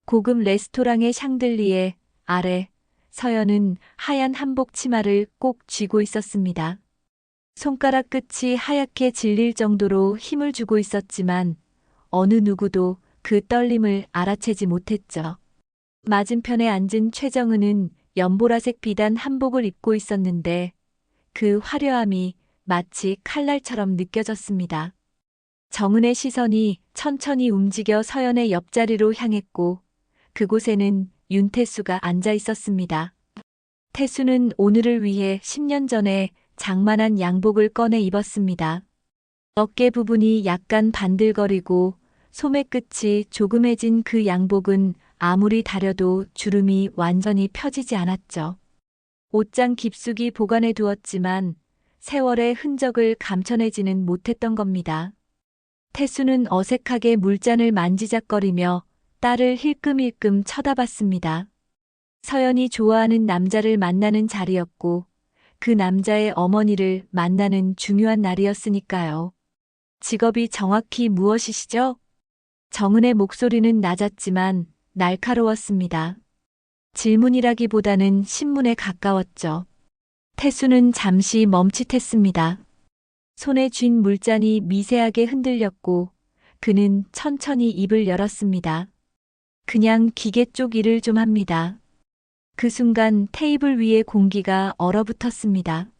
고급 레스토랑의 샹들리에 아래 서연은 하얀 한복 치마를 꼭 쥐고 있었습니다. 손가락 끝이 하얗게 질릴 정도로 힘을 주고 있었지만 어느 누구도 그 떨림을 알아채지 못했죠. 맞은편에 앉은 최정은은 연보라색 비단 한복을 입고 있었는데 그 화려함이 마치 칼날처럼 느껴졌습니다. 정은의 시선이 천천히 움직여 서연의 옆자리로 향했고 그곳에는 윤태수가 앉아 있었습니다. 태수는 오늘을 위해 10년 전에 장만한 양복을 꺼내 입었습니다. 어깨 부분이 약간 반들거리고 소매 끝이 조그매진 그 양복은 아무리 다려도 주름이 완전히 펴지지 않았죠. 옷장 깊숙이 보관해 두었지만 세월의 흔적을 감춰내지는 못했던 겁니다. 태수는 어색하게 물잔을 만지작거리며 딸을 힐끔힐끔 쳐다봤습니다. 서연이 좋아하는 남자를 만나는 자리였고 그 남자의 어머니를 만나는 중요한 날이었으니까요. 직업이 정확히 무엇이시죠? 정은의 목소리는 낮았지만 날카로웠습니다. 질문이라기보다는 신문에 가까웠죠. 태수는 잠시 멈칫했습니다. 손에 쥔 물잔이 미세하게 흔들렸고 그는 천천히 입을 열었습니다. 그냥 기계 쪽 일을 좀 합니다. 그 순간 테이블 위에 공기가 얼어붙었습니다.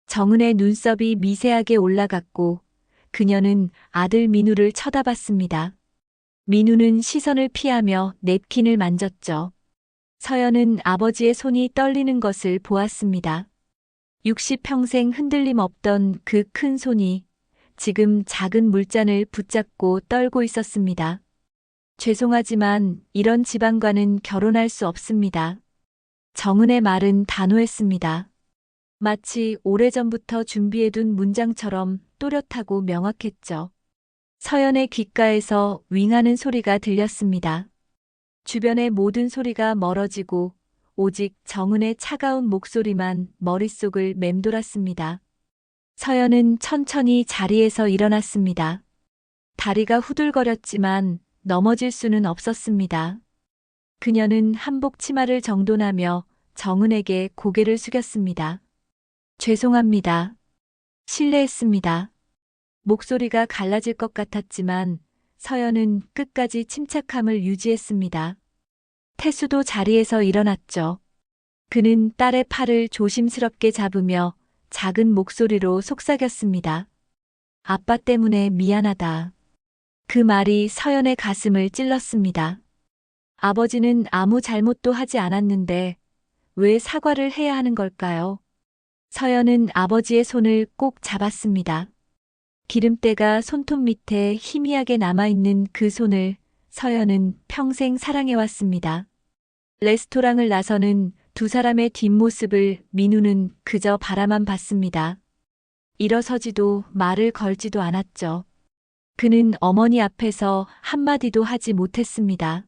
정은의 눈썹이 미세하게 올라갔고 그녀는 아들 민우를 쳐다봤습니다. 민우는 시선을 피하며 냅킨을 만졌죠. 서연은 아버지의 손이 떨리는 것을 보았습니다. 60평생 흔들림 없던 그 큰 손이 지금 작은 물잔을 붙잡고 떨고 있었습니다. 죄송하지만 이런 집안과는 결혼할 수 없습니다. 정은의 말은 단호했습니다. 마치 오래전부터 준비해둔 문장처럼 또렷하고 명확했죠. 서연의 귓가에서 윙하는 소리가 들렸습니다. 주변의 모든 소리가 멀어지고 오직 정은의 차가운 목소리만 머릿속을 맴돌았습니다. 서연은 천천히 자리에서 일어났습니다. 다리가 후들거렸지만 넘어질 수는 없었습니다. 그녀는 한복 치마를 정돈하며 정은에게 고개를 숙였습니다. 죄송합니다. 실례했습니다. 목소리가 갈라질 것 같았지만 서연은 끝까지 침착함을 유지했습니다. 태수도 자리에서 일어났죠. 그는 딸의 팔을 조심스럽게 잡으며 작은 목소리로 속삭였습니다. 아빠 때문에 미안하다. 그 말이 서연의 가슴을 찔렀습니다. 아버지는 아무 잘못도 하지 않았는데 왜 사과를 해야 하는 걸까요? 서연은 아버지의 손을 꼭 잡았습니다. 기름때가 손톱 밑에 희미하게 남아있는 그 손을 서연은 평생 사랑해왔습니다. 레스토랑을 나서는 두 사람의 뒷모습을 민우는 그저 바라만 봤습니다. 일어서지도 말을 걸지도 않았죠. 그는 어머니 앞에서 한마디도 하지 못했습니다.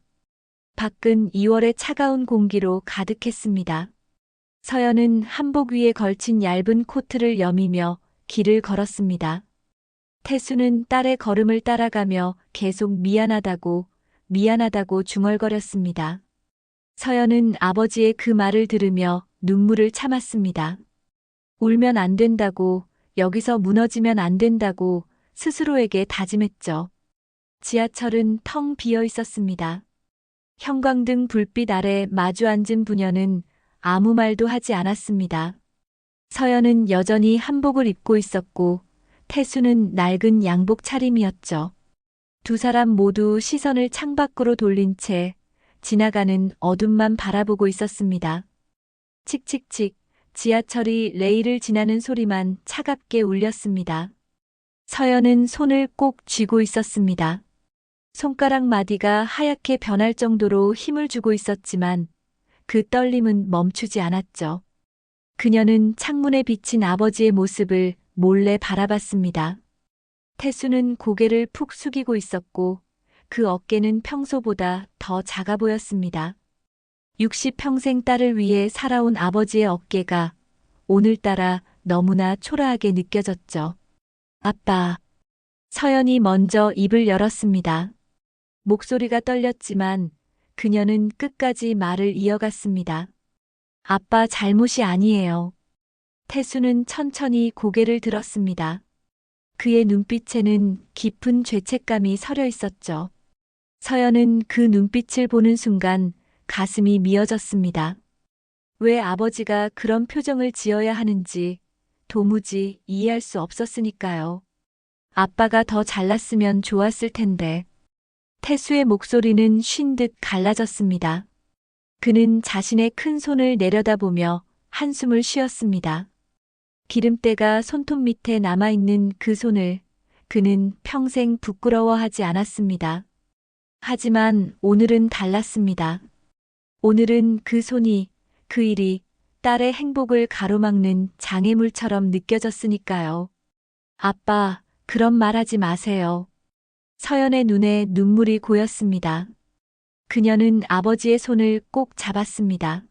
밖은 2월의 차가운 공기로 가득했습니다. 서연은 한복 위에 걸친 얇은 코트를 여미며 길을 걸었습니다. 태수는 딸의 걸음을 따라가며 계속 미안하다고 중얼거렸습니다. 서연은 아버지의 그 말을 들으며 눈물을 참았습니다. 울면 안 된다고, 여기서 무너지면 안 된다고 스스로에게 다짐했죠. 지하철은 텅 비어 있었습니다. 형광등 불빛 아래 마주 앉은 부녀는 아무 말도 하지 않았습니다. 서연은 여전히 한복을 입고 있었고 태수는 낡은 양복 차림이었죠. 두 사람 모두 시선을 창밖으로 돌린 채 지나가는 어둠만 바라보고 있었습니다. 칙칙칙 지하철이 레일을 지나는 소리만 차갑게 울렸습니다. 서연은 손을 꼭 쥐고 있었습니다. 손가락 마디가 하얗게 변할 정도로 힘을 주고 있었지만 그 떨림은 멈추지 않았죠. 그녀는 창문에 비친 아버지의 모습을 몰래 바라봤습니다. 태수는 고개를 푹 숙이고 있었고 그 어깨는 평소보다 더 작아 보였습니다. 60평생 딸을 위해 살아온 아버지의 어깨가 오늘따라 너무나 초라하게 느껴졌죠. 아빠. 서연이 먼저 입을 열었습니다. 목소리가 떨렸지만 그녀는 끝까지 말을 이어갔습니다. 아빠 잘못이 아니에요. 태수는 천천히 고개를 들었습니다. 그의 눈빛에는 깊은 죄책감이 서려 있었죠. 서연은 그 눈빛을 보는 순간 가슴이 미어졌습니다. 왜 아버지가 그런 표정을 지어야 하는지 도무지 이해할 수 없었으니까요. 아빠가 더 잘났으면 좋았을 텐데. 태수의 목소리는 쉰 듯 갈라졌습니다. 그는 자신의 큰 손을 내려다보며 한숨을 쉬었습니다. 기름때가 손톱 밑에 남아있는 그 손을 그는 평생 부끄러워하지 않았습니다. 하지만 오늘은 달랐습니다. 오늘은 그 손이, 그 일이 딸의 행복을 가로막는 장애물처럼 느껴졌으니까요. 아빠, 그런 말 하지 마세요. 서연의 눈에 눈물이 고였습니다. 그녀는 아버지의 손을 꼭 잡았습니다.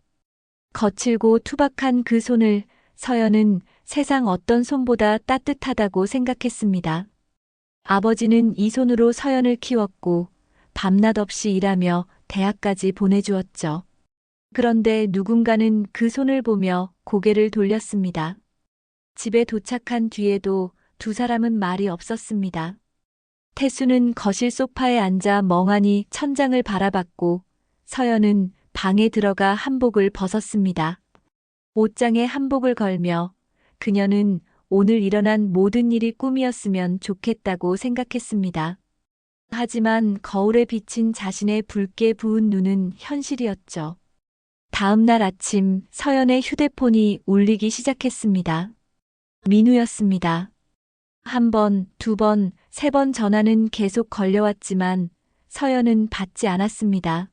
거칠고 투박한 그 손을 서연은 세상 어떤 손보다 따뜻하다고 생각했습니다. 아버지는 이 손으로 서연을 키웠고 밤낮 없이 일하며 대학까지 보내주었죠. 그런데 누군가는 그 손을 보며 고개를 돌렸습니다. 집에 도착한 뒤에도 두 사람은 말이 없었습니다. 태수는 거실 소파에 앉아 멍하니 천장을 바라봤고 서연은 방에 들어가 한복을 벗었습니다. 옷장에 한복을 걸며 그녀는 오늘 일어난 모든 일이 꿈이었으면 좋겠다고 생각했습니다. 하지만 거울에 비친 자신의 붉게 부은 눈은 현실이었죠. 다음 날 아침 서연의 휴대폰이 울리기 시작했습니다. 민우였습니다. 한 번, 두 번, 세 번 전화는 계속 걸려왔지만 서연은 받지 않았습니다.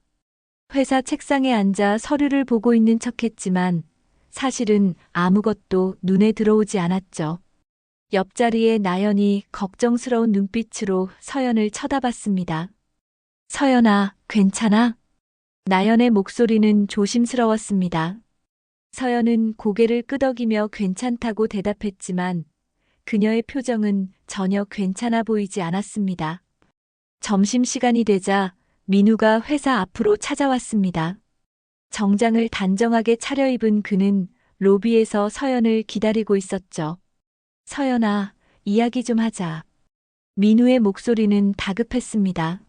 회사 책상에 앉아 서류를 보고 있는 척했지만 사실은 아무것도 눈에 들어오지 않았죠. 옆자리에 나연이 걱정스러운 눈빛으로 서연을 쳐다봤습니다. 서연아, 괜찮아? 나연의 목소리는 조심스러웠습니다. 서연은 고개를 끄덕이며 괜찮다고 대답했지만 그녀의 표정은 전혀 괜찮아 보이지 않았습니다. 점심시간이 되자 민우가 회사 앞으로 찾아왔습니다. 정장을 단정하게 차려입은 그는 로비에서 서연을 기다리고 있었죠. 서연아, 이야기 좀 하자. 민우의 목소리는 다급했습니다.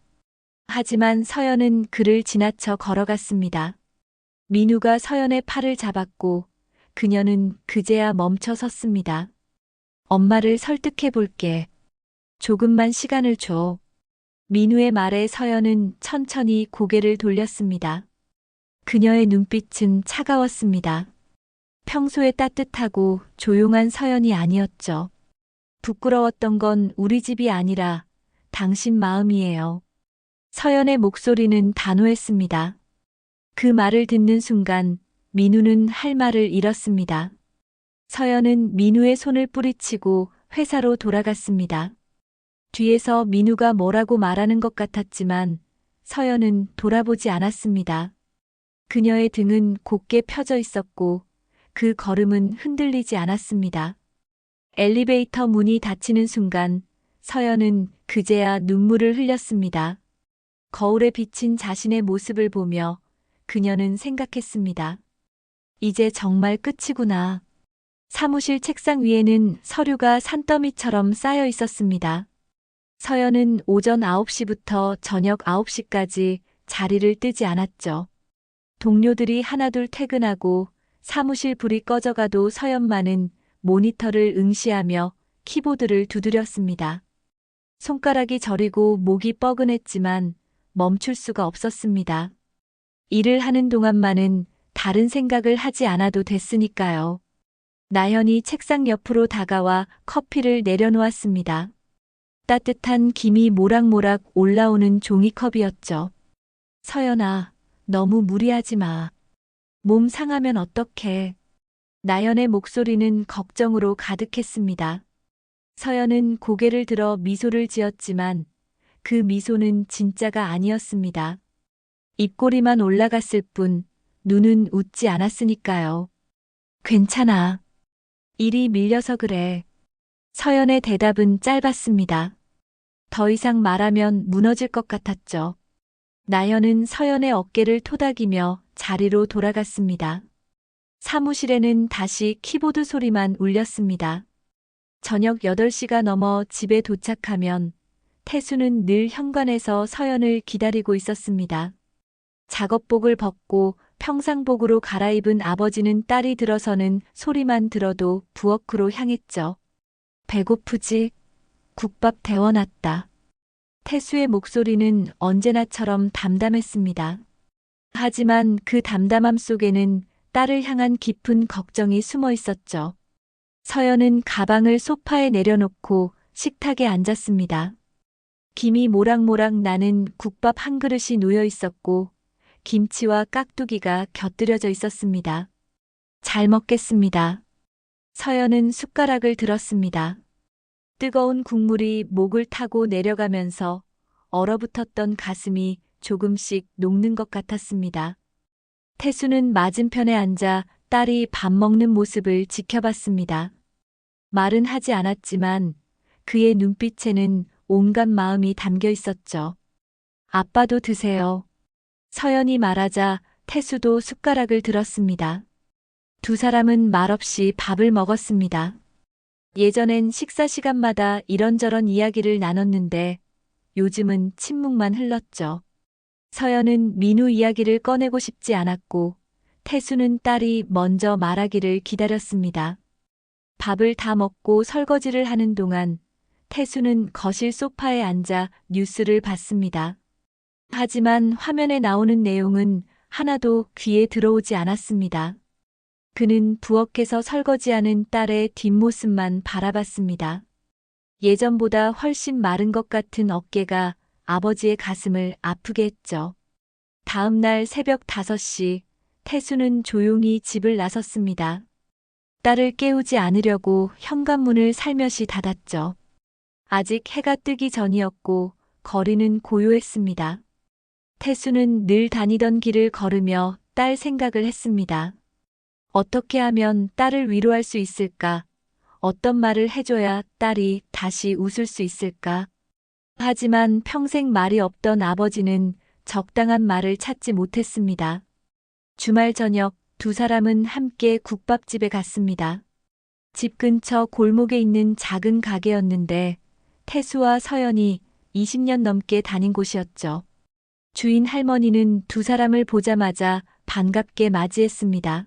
하지만 서연은 그를 지나쳐 걸어갔습니다. 민우가 서연의 팔을 잡았고 그녀는 그제야 멈춰 섰습니다. 엄마를 설득해 볼게. 조금만 시간을 줘. 민우의 말에 서연은 천천히 고개를 돌렸습니다. 그녀의 눈빛은 차가웠습니다. 평소에 따뜻하고 조용한 서연이 아니었죠. 부끄러웠던 건 우리 집이 아니라 당신 마음이에요. 서연의 목소리는 단호했습니다. 그 말을 듣는 순간 민우는 할 말을 잃었습니다. 서연은 민우의 손을 뿌리치고 회사로 돌아갔습니다. 뒤에서 민우가 뭐라고 말하는 것 같았지만 서연은 돌아보지 않았습니다. 그녀의 등은 곧게 펴져 있었고 그 걸음은 흔들리지 않았습니다. 엘리베이터 문이 닫히는 순간 서연은 그제야 눈물을 흘렸습니다. 거울에 비친 자신의 모습을 보며 그녀는 생각했습니다. 이제 정말 끝이구나. 사무실 책상 위에는 서류가 산더미처럼 쌓여 있었습니다. 서연은 오전 9시부터 저녁 9시까지 자리를 뜨지 않았죠. 동료들이 하나둘 퇴근하고 사무실 불이 꺼져가도 서연만은 모니터를 응시하며 키보드를 두드렸습니다. 손가락이 저리고 목이 뻐근했지만 멈출 수가 없었습니다. 일을 하는 동안만은 다른 생각을 하지 않아도 됐으니까요. 나연이 책상 옆으로 다가와 커피를 내려놓았습니다. 따뜻한 김이 모락모락 올라오는 종이컵이었죠. 서연아, 너무 무리하지 마. 몸 상하면 어떡해. 나연의 목소리는 걱정으로 가득했습니다. 서연은 고개를 들어 미소를 지었지만 그 미소는 진짜가 아니었습니다. 입꼬리만 올라갔을 뿐 눈은 웃지 않았으니까요. 괜찮아. 일이 밀려서 그래. 서연의 대답은 짧았습니다. 더 이상 말하면 무너질 것 같았죠. 나연은 서연의 어깨를 토닥이며 자리로 돌아갔습니다. 사무실에는 다시 키보드 소리만 울렸습니다. 저녁 8시가 넘어 집에 도착하면 태수는 늘 현관에서 서연을 기다리고 있었습니다. 작업복을 벗고 평상복으로 갈아입은 아버지는 딸이 들어서는 소리만 들어도 부엌으로 향했죠. 배고프지? 국밥 데워놨다. 태수의 목소리는 언제나처럼 담담했습니다. 하지만 그 담담함 속에는 딸을 향한 깊은 걱정이 숨어 있었죠. 서연은 가방을 소파에 내려놓고 식탁에 앉았습니다. 김이 모락모락 나는 국밥 한 그릇이 놓여 있었고 김치와 깍두기가 곁들여져 있었습니다. 잘 먹겠습니다. 서연은 숟가락을 들었습니다. 뜨거운 국물이 목을 타고 내려가면서 얼어붙었던 가슴이 조금씩 녹는 것 같았습니다. 태수는 맞은편에 앉아 딸이 밥 먹는 모습을 지켜봤습니다. 말은 하지 않았지만 그의 눈빛에는 온갖 마음이 담겨 있었죠. 아빠도 드세요. 서연이 말하자 태수도 숟가락을 들었습니다. 두 사람은 말없이 밥을 먹었습니다. 예전엔 식사 시간마다 이런저런 이야기를 나눴는데 요즘은 침묵만 흘렀죠. 서연은 민우 이야기를 꺼내고 싶지 않았고 태수는 딸이 먼저 말하기를 기다렸습니다. 밥을 다 먹고 설거지를 하는 동안 태수는 거실 소파에 앉아 뉴스를 봤습니다. 하지만 화면에 나오는 내용은 하나도 귀에 들어오지 않았습니다. 그는 부엌에서 설거지하는 딸의 뒷모습만 바라봤습니다. 예전보다 훨씬 마른 것 같은 어깨가 아버지의 가슴을 아프게 했죠. 다음 날 새벽 5시, 태수는 조용히 집을 나섰습니다. 딸을 깨우지 않으려고 현관문을 살며시 닫았죠. 아직 해가 뜨기 전이었고 거리는 고요했습니다. 태수는 늘 다니던 길을 걸으며 딸 생각을 했습니다. 어떻게 하면 딸을 위로할 수 있을까? 어떤 말을 해줘야 딸이 다시 웃을 수 있을까? 하지만 평생 말이 없던 아버지는 적당한 말을 찾지 못했습니다. 주말 저녁 두 사람은 함께 국밥집에 갔습니다. 집 근처 골목에 있는 작은 가게였는데 태수와 서연이 20년 넘게 다닌 곳이었죠. 주인 할머니는 두 사람을 보자마자 반갑게 맞이했습니다.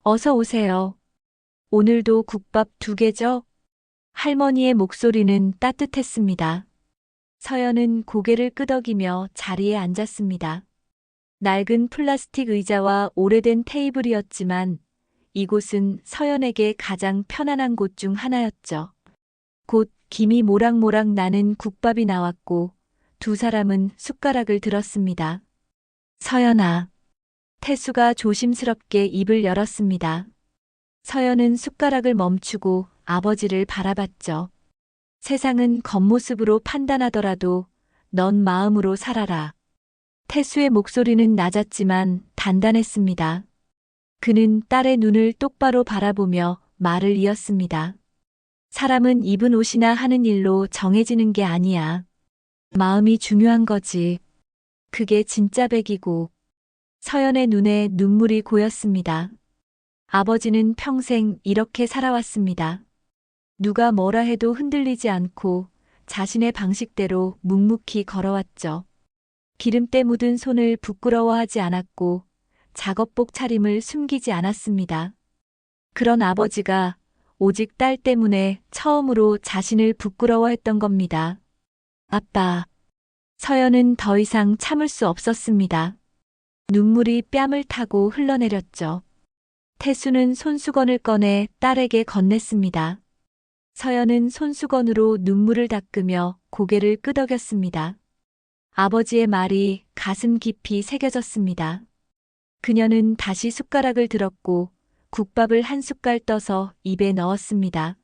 어서 오세요. 오늘도 국밥 2개죠? 할머니의 목소리는 따뜻했습니다. 서연은 고개를 끄덕이며 자리에 앉았습니다. 낡은 플라스틱 의자와 오래된 테이블이었지만 이곳은 서연에게 가장 편안한 곳 중 하나였죠. 곧 김이 모락모락 나는 국밥이 나왔고 두 사람은 숟가락을 들었습니다. 서연아. 태수가 조심스럽게 입을 열었습니다. 서연은 숟가락을 멈추고 아버지를 바라봤죠. 세상은 겉모습으로 판단하더라도 넌 마음으로 살아라. 태수의 목소리는 낮았지만 단단했습니다. 그는 딸의 눈을 똑바로 바라보며 말을 이었습니다. 사람은 입은 옷이나 하는 일로 정해지는 게 아니야. 마음이 중요한 거지. 그게 진짜 백이고. 서연의 눈에 눈물이 고였습니다. 아버지는 평생 이렇게 살아왔습니다. 누가 뭐라 해도 흔들리지 않고 자신의 방식대로 묵묵히 걸어왔죠. 기름때 묻은 손을 부끄러워하지 않았고 작업복 차림을 숨기지 않았습니다. 그런 아버지가 오직 딸 때문에 처음으로 자신을 부끄러워했던 겁니다. 아빠. 서연은 더 이상 참을 수 없었습니다. 눈물이 뺨을 타고 흘러내렸죠. 태수는 손수건을 꺼내 딸에게 건넸습니다. 서연은 손수건으로 눈물을 닦으며 고개를 끄덕였습니다. 아버지의 말이 가슴 깊이 새겨졌습니다. 그녀는 다시 숟가락을 들었고 국밥을 한 숟갈 떠서 입에 넣었습니다.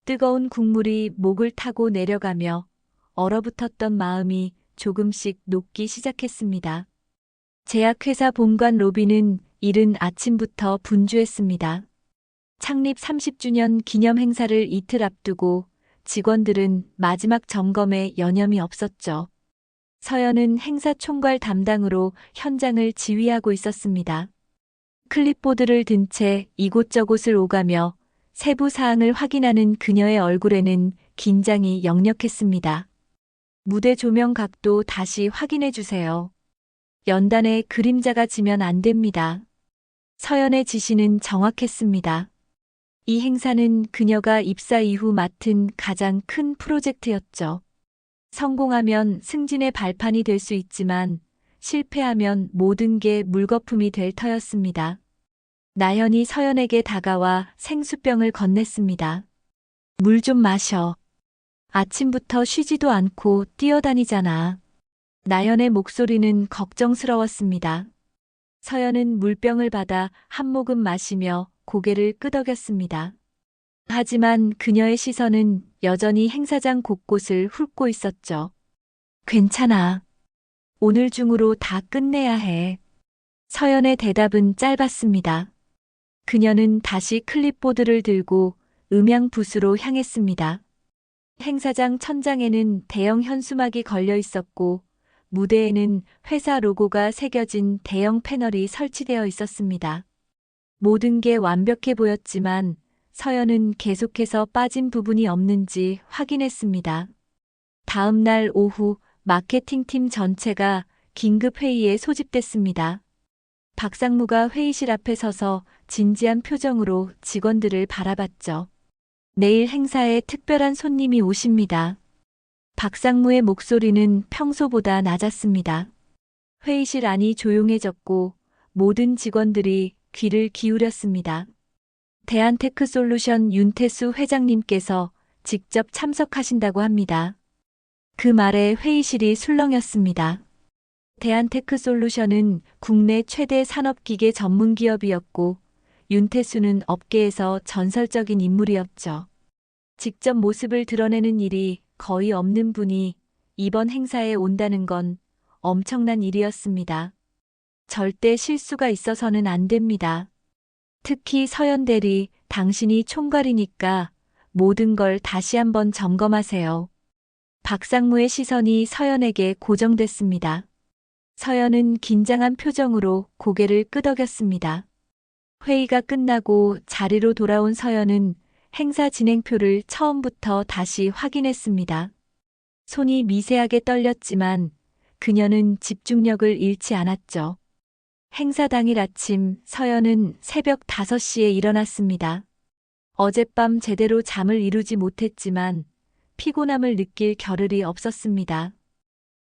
뜨거운 국물이 목을 타고 내려가며 얼어붙었던 마음이 조금씩 녹기 시작했습니다. 제약회사 본관 로비는 이른 아침부터 분주했습니다. 창립 30주년 기념 행사를 이틀 앞두고 직원들은 마지막 점검에 여념이 없었죠. 서연은 행사 총괄 담당으로 현장을 지휘하고 있었습니다. 클립보드를 든 채 이곳저곳을 오가며 세부 사항을 확인하는 그녀의 얼굴에는 긴장이 역력했습니다. 무대 조명 각도 다시 확인해 주세요. 연단에 그림자가 지면 안 됩니다. 서연의 지시는 정확했습니다. 이 행사는 그녀가 입사 이후 맡은 가장 큰 프로젝트였죠. 성공하면 승진의 발판이 될 수 있지만 실패하면 모든 게 물거품이 될 터였습니다. 나연이 서연에게 다가와 생수병을 건넸습니다. 물 좀 마셔. 아침부터 쉬지도 않고 뛰어다니잖아. 나연의 목소리는 걱정스러웠습니다. 서연은 물병을 받아 한 모금 마시며 고개를 끄덕였습니다. 하지만 그녀의 시선은 여전히 행사장 곳곳을 훑고 있었죠. 괜찮아. 오늘 중으로 다 끝내야 해. 서연의 대답은 짧았습니다. 그녀는 다시 클립보드를 들고 음향 붓으로 향했습니다. 행사장 천장에는 대형 현수막이 걸려 있었고 무대에는 회사 로고가 새겨진 대형 패널이 설치되어 있었습니다. 모든 게 완벽해 보였지만 서연은 계속해서 빠진 부분이 없는지 확인했습니다. 다음 날 오후 마케팅팀 전체가 긴급 회의에 소집됐습니다. 박상무가 회의실 앞에 서서 진지한 표정으로 직원들을 바라봤죠. 내일 행사에 특별한 손님이 오십니다. 박상무의 목소리는 평소보다 낮았습니다. 회의실 안이 조용해졌고 모든 직원들이 귀를 기울였습니다. 대한테크솔루션 윤태수 회장님께서 직접 참석하신다고 합니다. 그 말에 회의실이 술렁였습니다. 대한테크솔루션은 국내 최대 산업기계 전문 기업이었고 윤태수는 업계에서 전설적인 인물이었죠. 직접 모습을 드러내는 일이 거의 없는 분이 이번 행사에 온다는 건 엄청난 일이었습니다. 절대 실수가 있어서는 안 됩니다. 특히 서연 대리, 당신이 총괄이니까 모든 걸 다시 한번 점검하세요. 박상무의 시선이 서연에게 고정됐습니다. 서연은 긴장한 표정으로 고개를 끄덕였습니다. 회의가 끝나고 자리로 돌아온 서연은 행사 진행표를 처음부터 다시 확인했습니다. 손이 미세하게 떨렸지만 그녀는 집중력을 잃지 않았죠. 행사 당일 아침 서연은 새벽 5시에 일어났습니다. 어젯밤 제대로 잠을 이루지 못했지만 피곤함을 느낄 겨를이 없었습니다.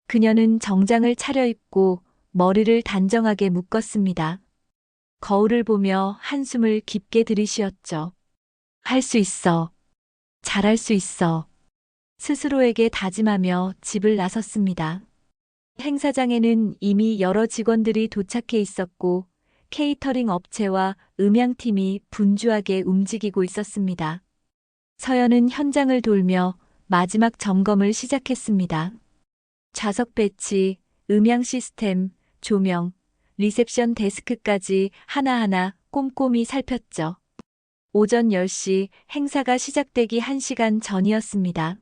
그녀는 정장을 차려입고 머리를 단정하게 묶었습니다. 거울을 보며 한숨을 깊게 들이쉬었죠. 할 수 있어. 잘할 수 있어. 스스로에게 다짐하며 집을 나섰습니다. 행사장에는 이미 여러 직원들이 도착해 있었고 케이터링 업체와 음향팀이 분주하게 움직이고 있었습니다. 서연은 현장을 돌며 마지막 점검을 시작했습니다. 좌석 배치, 음향 시스템, 조명, 리셉션 데스크까지 하나하나 꼼꼼히 살폈죠. 오전 10시 행사가 시작되기 1시간 전이었습니다.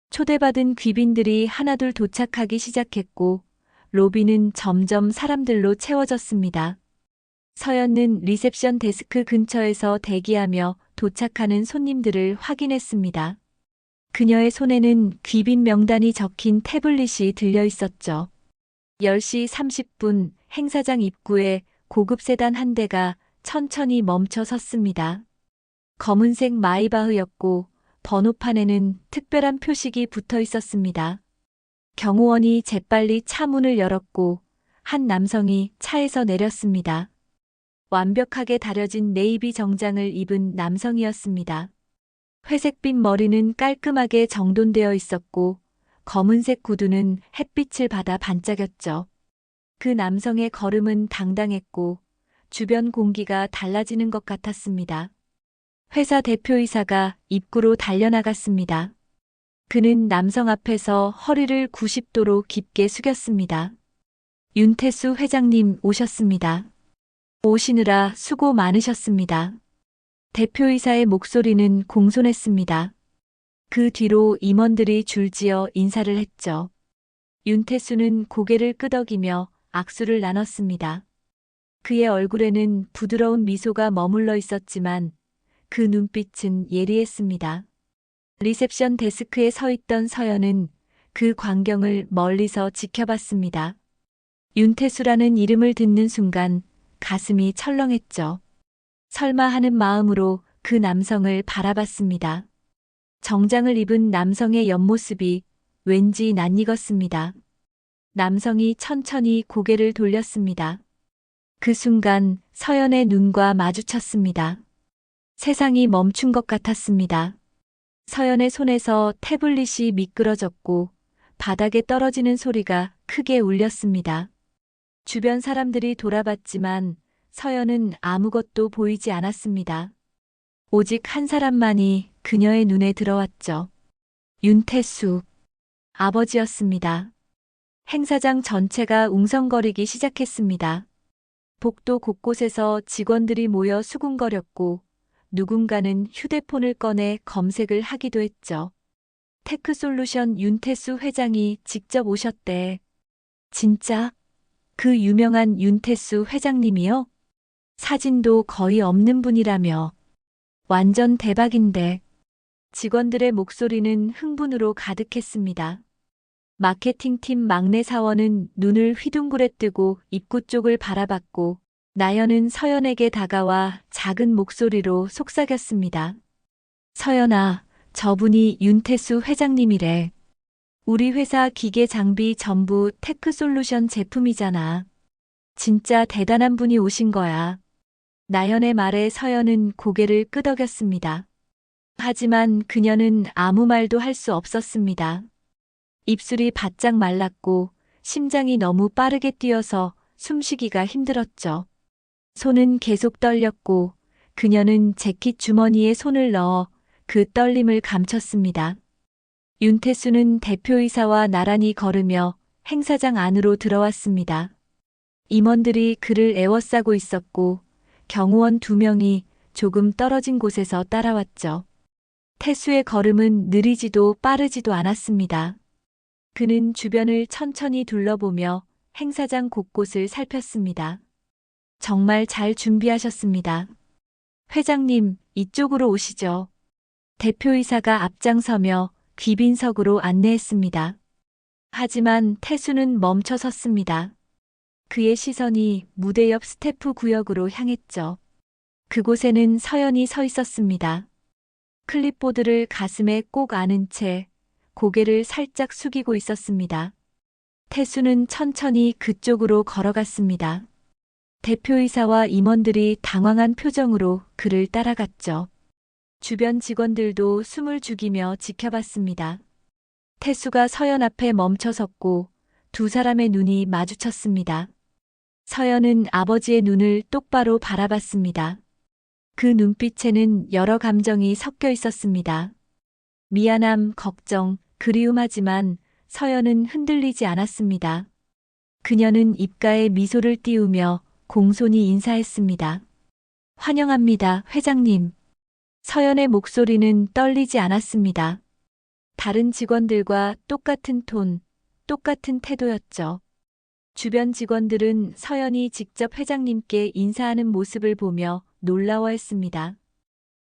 초대받은 귀빈들이 하나둘 도착하기 시작했고 로비는 점점 사람들로 채워졌습니다. 서연은 리셉션 데스크 근처에서 대기하며 도착하는 손님들을 확인했습니다. 그녀의 손에는 귀빈 명단이 적힌 태블릿이 들려 있었죠. 10시 30분 행사장 입구에 고급 세단 한 대가 천천히 멈춰 섰습니다. 검은색 마이바흐였고 번호판에는 특별한 표식이 붙어 있었습니다. 경호원이 재빨리 차 문을 열었고 한 남성이 차에서 내렸습니다. 완벽하게 다려진 네이비 정장을 입은 남성이었습니다. 회색빛 머리는 깔끔하게 정돈되어 있었고 검은색 구두는 햇빛을 받아 반짝였죠. 그 남성의 걸음은 당당했고 주변 공기가 달라지는 것 같았습니다. 회사 대표이사가 입구로 달려나갔습니다. 그는 남성 앞에서 허리를 90도로 깊게 숙였습니다. 윤태수 회장님 오셨습니다. 오시느라 수고 많으셨습니다. 대표이사의 목소리는 공손했습니다. 그 뒤로 임원들이 줄지어 인사를 했죠. 윤태수는 고개를 끄덕이며 악수를 나눴습니다. 그의 얼굴에는 부드러운 미소가 머물러 있었지만 그 눈빛은 예리했습니다. 리셉션 데스크에 서 있던 서연은 그 광경을 멀리서 지켜봤습니다. 윤태수라는 이름을 듣는 순간 가슴이 철렁했죠. 설마 하는 마음으로 그 남성을 바라봤습니다. 정장을 입은 남성의 옆모습이 왠지 낯익었습니다. 남성이 천천히 고개를 돌렸습니다. 그 순간 서연의 눈과 마주쳤습니다. 세상이 멈춘 것 같았습니다. 서연의 손에서 태블릿이 미끄러졌고 바닥에 떨어지는 소리가 크게 울렸습니다. 주변 사람들이 돌아봤지만 서연은 아무것도 보이지 않았습니다. 오직 한 사람만이 그녀의 눈에 들어왔죠. 윤태수, 아버지였습니다. 행사장 전체가 웅성거리기 시작했습니다. 복도 곳곳에서 직원들이 모여 수군거렸고 누군가는 휴대폰을 꺼내 검색을 하기도 했죠. 테크솔루션 윤태수 회장이 직접 오셨대. 진짜? 그 유명한 윤태수 회장님이요? 사진도 거의 없는 분이라며. 완전 대박인데. 직원들의 목소리는 흥분으로 가득했습니다. 마케팅팀 막내 사원은 눈을 휘둥그레 뜨고 입구 쪽을 바라봤고 나연은 서연에게 다가와 작은 목소리로 속삭였습니다. 서연아, 저분이 윤태수 회장님이래. 우리 회사 기계 장비 전부 테크솔루션 제품이잖아. 진짜 대단한 분이 오신 거야. 나연의 말에 서연은 고개를 끄덕였습니다. 하지만 그녀는 아무 말도 할 수 없었습니다. 입술이 바짝 말랐고 심장이 너무 빠르게 뛰어서 숨쉬기가 힘들었죠. 손은 계속 떨렸고 그녀는 재킷 주머니에 손을 넣어 그 떨림을 감췄습니다. 윤태수는 대표이사와 나란히 걸으며 행사장 안으로 들어왔습니다. 임원들이 그를 에워싸고 있었고 경호원 2명이 조금 떨어진 곳에서 따라왔죠. 태수의 걸음은 느리지도 빠르지도 않았습니다. 그는 주변을 천천히 둘러보며 행사장 곳곳을 살폈습니다. 정말 잘 준비하셨습니다. 회장님, 이쪽으로 오시죠. 대표이사가 앞장서며 귀빈석으로 안내했습니다. 하지만 태수는 멈춰 섰습니다. 그의 시선이 무대 옆 스태프 구역으로 향했죠. 그곳에는 서연이 서 있었습니다. 클립보드를 가슴에 꼭 안은 채 고개를 살짝 숙이고 있었습니다. 태수는 천천히 그쪽으로 걸어갔습니다. 대표이사와 임원들이 당황한 표정으로 그를 따라갔죠. 주변 직원들도 숨을 죽이며 지켜봤습니다. 태수가 서연 앞에 멈춰 섰고 두 사람의 눈이 마주쳤습니다. 서연은 아버지의 눈을 똑바로 바라봤습니다. 그 눈빛에는 여러 감정이 섞여 있었습니다. 미안함, 걱정, 그리움하지만 서연은 흔들리지 않았습니다. 그녀는 입가에 미소를 띄우며 공손히 인사했습니다. 환영합니다, 회장님. 서연의 목소리는 떨리지 않았습니다. 다른 직원들과 똑같은 톤, 똑같은 태도였죠. 주변 직원들은 서연이 직접 회장님께 인사하는 모습을 보며 놀라워했습니다.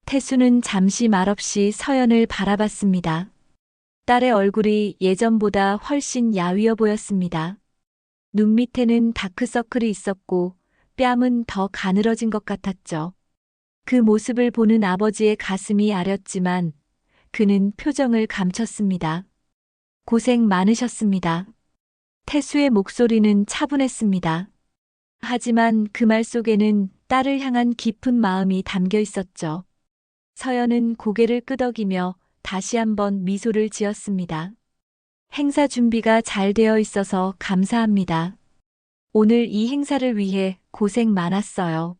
태수는 잠시 말없이 서연을 바라봤습니다. 딸의 얼굴이 예전보다 훨씬 야위어 보였습니다. 눈 밑에는 다크서클이 있었고 뺨은 더 가늘어진 것 같았죠. 그 모습을 보는 아버지의 가슴이 아렸지만 그는 표정을 감췄습니다. 고생 많으셨습니다. 태수의 목소리는 차분했습니다. 하지만 그 말 속에는 딸을 향한 깊은 마음이 담겨 있었죠. 서연은 고개를 끄덕이며 다시 한번 미소를 지었습니다. 행사 준비가 잘 되어 있어서 감사합니다. 오늘 이 행사를 위해 고생 많았어요.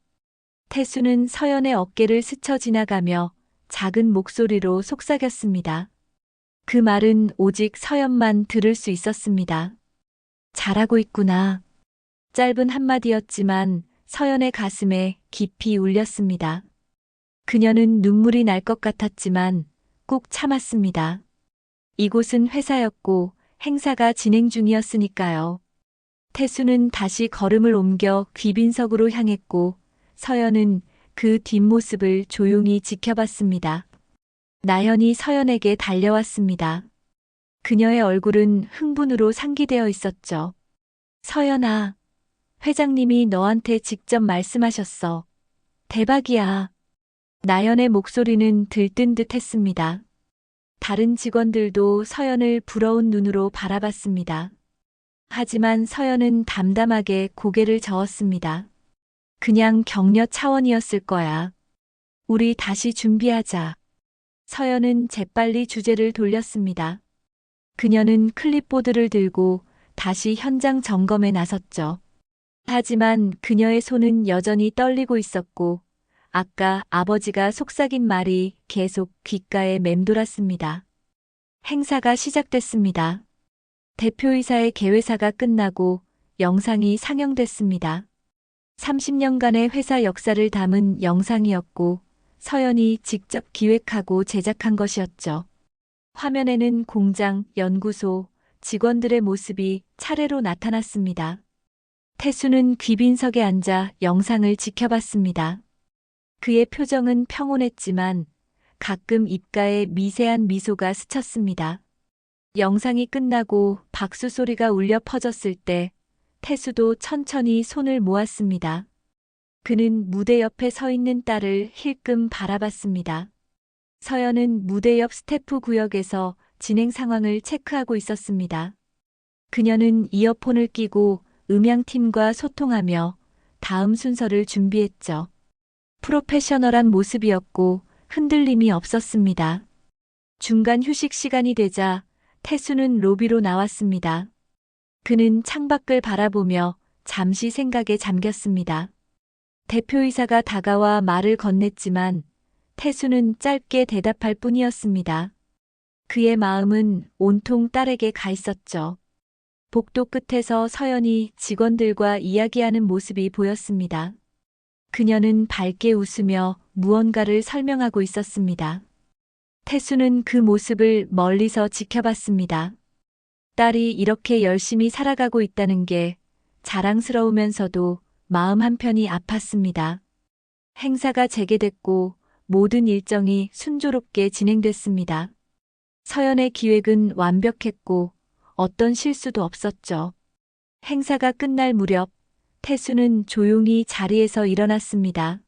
태수는 서연의 어깨를 스쳐 지나가며 작은 목소리로 속삭였습니다. 그 말은 오직 서연만 들을 수 있었습니다. 잘하고 있구나. 짧은 한마디였지만 서연의 가슴에 깊이 울렸습니다. 그녀는 눈물이 날 것 같았지만 꾹 참았습니다. 이곳은 회사였고 행사가 진행 중이었으니까요. 태수는 다시 걸음을 옮겨 귀빈석으로 향했고 서연은 그 뒷모습을 조용히 지켜봤습니다. 나연이 서연에게 달려왔습니다. 그녀의 얼굴은 흥분으로 상기되어 있었죠. 서연아, 회장님이 너한테 직접 말씀하셨어. 대박이야. 나연의 목소리는 들뜬 듯 했습니다. 다른 직원들도 서연을 부러운 눈으로 바라봤습니다. 하지만 서연은 담담하게 고개를 저었습니다. 그냥 격려 차원이었을 거야. 우리 다시 준비하자. 서연은 재빨리 주제를 돌렸습니다. 그녀는 클립보드를 들고 다시 현장 점검에 나섰죠. 하지만 그녀의 손은 여전히 떨리고 있었고 아까 아버지가 속삭인 말이 계속 귓가에 맴돌았습니다. 행사가 시작됐습니다. 대표이사의 개회사가 끝나고 영상이 상영됐습니다. 30년간의 회사 역사를 담은 영상이었고 서연이 직접 기획하고 제작한 것이었죠. 화면에는 공장, 연구소, 직원들의 모습이 차례로 나타났습니다. 태수는 귀빈석에 앉아 영상을 지켜봤습니다. 그의 표정은 평온했지만 가끔 입가에 미세한 미소가 스쳤습니다. 영상이 끝나고 박수 소리가 울려 퍼졌을 때 태수도 천천히 손을 모았습니다. 그는 무대 옆에 서 있는 딸을 힐끔 바라봤습니다. 서연은 무대 옆 스태프 구역에서 진행 상황을 체크하고 있었습니다. 그녀는 이어폰을 끼고 음향팀과 소통하며 다음 순서를 준비했죠. 프로페셔널한 모습이었고 흔들림이 없었습니다. 중간 휴식 시간이 되자 태수는 로비로 나왔습니다. 그는 창밖을 바라보며 잠시 생각에 잠겼습니다. 대표이사가 다가와 말을 건넸지만 태수는 짧게 대답할 뿐이었습니다. 그의 마음은 온통 딸에게 가 있었죠. 복도 끝에서 서연이 직원들과 이야기하는 모습이 보였습니다. 그녀는 밝게 웃으며 무언가를 설명하고 있었습니다. 태수는 그 모습을 멀리서 지켜봤습니다. 딸이 이렇게 열심히 살아가고 있다는 게 자랑스러우면서도 마음 한편이 아팠습니다. 행사가 재개됐고 모든 일정이 순조롭게 진행됐습니다. 서연의 기획은 완벽했고 어떤 실수도 없었죠. 행사가 끝날 무렵 태수는 조용히 자리에서 일어났습니다.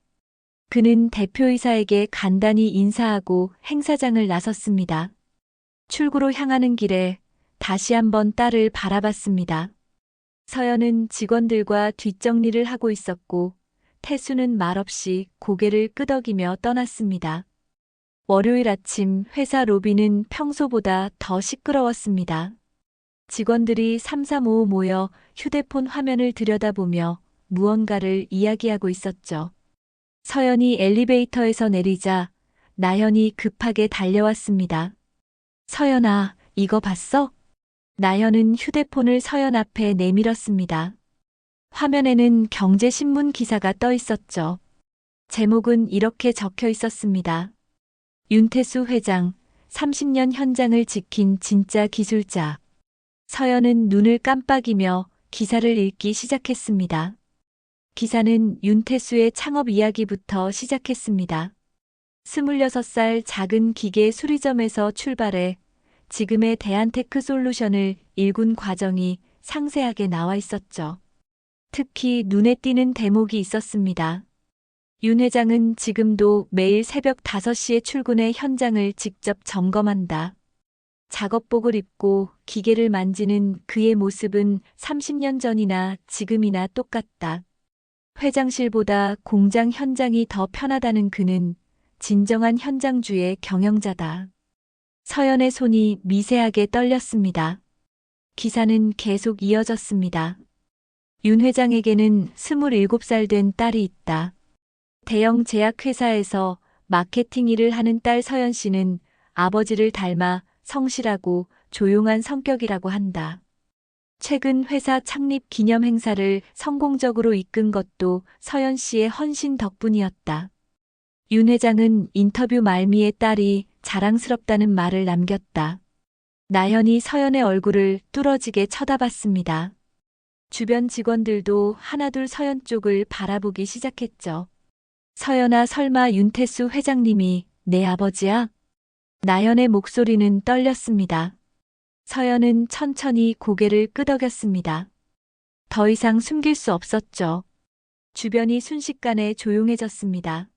그는 대표이사에게 간단히 인사하고 행사장을 나섰습니다. 출구로 향하는 길에 다시 한번 딸을 바라봤습니다. 서연은 직원들과 뒷정리를 하고 있었고 태수는 말없이 고개를 끄덕이며 떠났습니다. 월요일 아침 회사 로비는 평소보다 더 시끄러웠습니다. 직원들이 삼삼오오 모여 휴대폰 화면을 들여다보며 무언가를 이야기하고 있었죠. 서연이 엘리베이터에서 내리자 나연이 급하게 달려왔습니다. 서연아, 이거 봤어? 나연은 휴대폰을 서연 앞에 내밀었습니다. 화면에는 경제신문 기사가 떠 있었죠. 제목은 이렇게 적혀 있었습니다. 윤태수 회장, 30년 현장을 지킨 진짜 기술자. 서연은 눈을 깜빡이며 기사를 읽기 시작했습니다. 기사는 윤태수의 창업 이야기부터 시작했습니다. 26살 작은 기계 수리점에서 출발해 지금의 대한테크 솔루션을 일군 과정이 상세하게 나와 있었죠. 특히 눈에 띄는 대목이 있었습니다. 윤 회장은 지금도 매일 새벽 5시에 출근해 현장을 직접 점검한다. 작업복을 입고 기계를 만지는 그의 모습은 30년 전이나 지금이나 똑같다. 회장실보다 공장 현장이 더 편하다는 그는 진정한 현장주의 경영자다. 서연의 손이 미세하게 떨렸습니다. 기사는 계속 이어졌습니다. 윤 회장에게는 27살 된 딸이 있다. 대형 제약회사에서 마케팅 일을 하는 딸 서연 씨는 아버지를 닮아 성실하고 조용한 성격이라고 한다. 최근 회사 창립 기념 행사를 성공적으로 이끈 것도 서연 씨의 헌신 덕분이었다. 윤 회장은 인터뷰 말미에 딸이 자랑스럽다는 말을 남겼다. 나연이 서연의 얼굴을 뚫어지게 쳐다봤습니다. 주변 직원들도 하나둘 서연 쪽을 바라보기 시작했죠. 서연아, 설마 윤태수 회장님이 내 아버지야? 나연의 목소리는 떨렸습니다. 서연은 천천히 고개를 끄덕였습니다. 더 이상 숨길 수 없었죠. 주변이 순식간에 조용해졌습니다.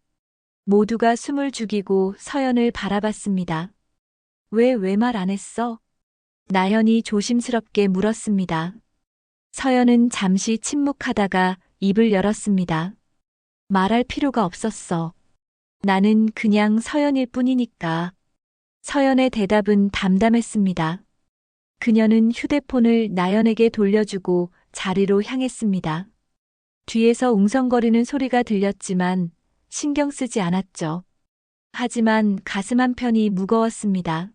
모두가 숨을 죽이고 서연을 바라봤습니다. 왜 말 안 했어? 나연이 조심스럽게 물었습니다. 서연은 잠시 침묵하다가 입을 열었습니다. 말할 필요가 없었어. 나는 그냥 서연일 뿐이니까. 서연의 대답은 담담했습니다. 그녀는 휴대폰을 나연에게 돌려주고 자리로 향했습니다. 뒤에서 웅성거리는 소리가 들렸지만 신경 쓰지 않았죠. 하지만 가슴 한편이 무거웠습니다.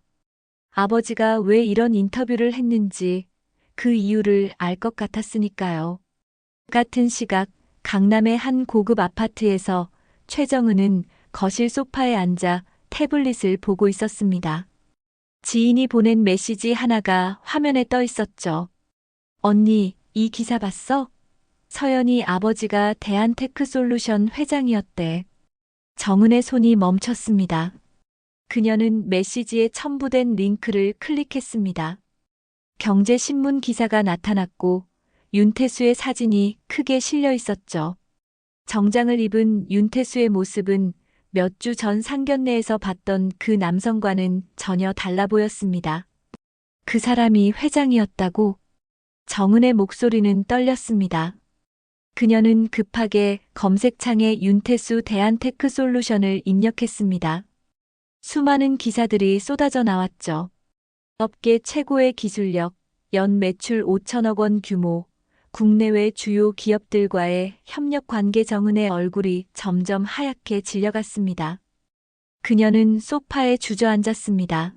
아버지가 왜 이런 인터뷰를 했는지 그 이유를 알 것 같았으니까요. 같은 시각 강남의 한 고급 아파트에서 최정은은 거실 소파에 앉아 태블릿을 보고 있었습니다. 지인이 보낸 메시지 하나가 화면에 떠 있었죠. 언니, 이 기사 봤어? 서연이 아버지가 대한테크솔루션 회장이었대. 정은의 손이 멈췄습니다. 그녀는 메시지에 첨부된 링크를 클릭했습니다. 경제신문 기사가 나타났고 윤태수의 사진이 크게 실려 있었죠. 정장을 입은 윤태수의 모습은 몇 주 전 상견례에서 봤던 그 남성과는 전혀 달라 보였습니다. 그 사람이 회장이었다고? 정은의 목소리는 떨렸습니다. 그녀는 급하게 검색창에 윤태수 대한테크솔루션을 입력했습니다. 수많은 기사들이 쏟아져 나왔죠. 업계 최고의 기술력, 연 매출 5천억 원 규모, 국내외 주요 기업들과의 협력 관계. 정은의 얼굴이 점점 하얗게 질려갔습니다. 그녀는 소파에 주저앉았습니다.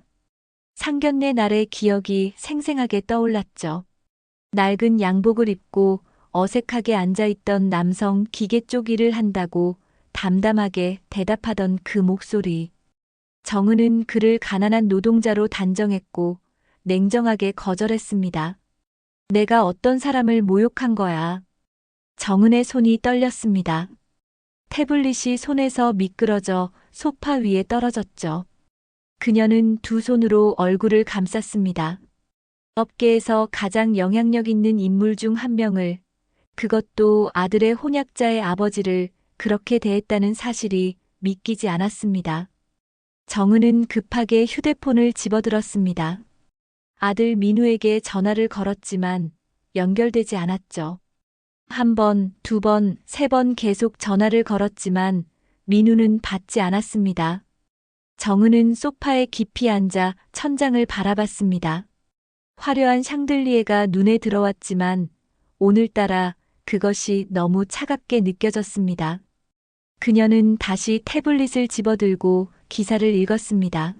상견례 날의 기억이 생생하게 떠올랐죠. 낡은 양복을 입고 어색하게 앉아있던 남성, 기계 쪽 일을 한다고 담담하게 대답하던 그 목소리. 정은은 그를 가난한 노동자로 단정했고 냉정하게 거절했습니다. 내가 어떤 사람을 모욕한 거야. 정은의 손이 떨렸습니다. 태블릿이 손에서 미끄러져 소파 위에 떨어졌죠. 그녀는 두 손으로 얼굴을 감쌌습니다. 업계에서 가장 영향력 있는 인물 중 한 명을, 그것도 아들의 혼약자의 아버지를 그렇게 대했다는 사실이 믿기지 않았습니다. 정은은 급하게 휴대폰을 집어들었습니다. 아들 민우에게 전화를 걸었지만 연결되지 않았죠. 한 번, 두 번, 세 번 계속 전화를 걸었지만 민우는 받지 않았습니다. 정은은 소파에 깊이 앉아 천장을 바라봤습니다. 화려한 샹들리에가 눈에 들어왔지만 오늘따라 그것이 너무 차갑게 느껴졌습니다. 그녀는 다시 태블릿을 집어들고 기사를 읽었습니다.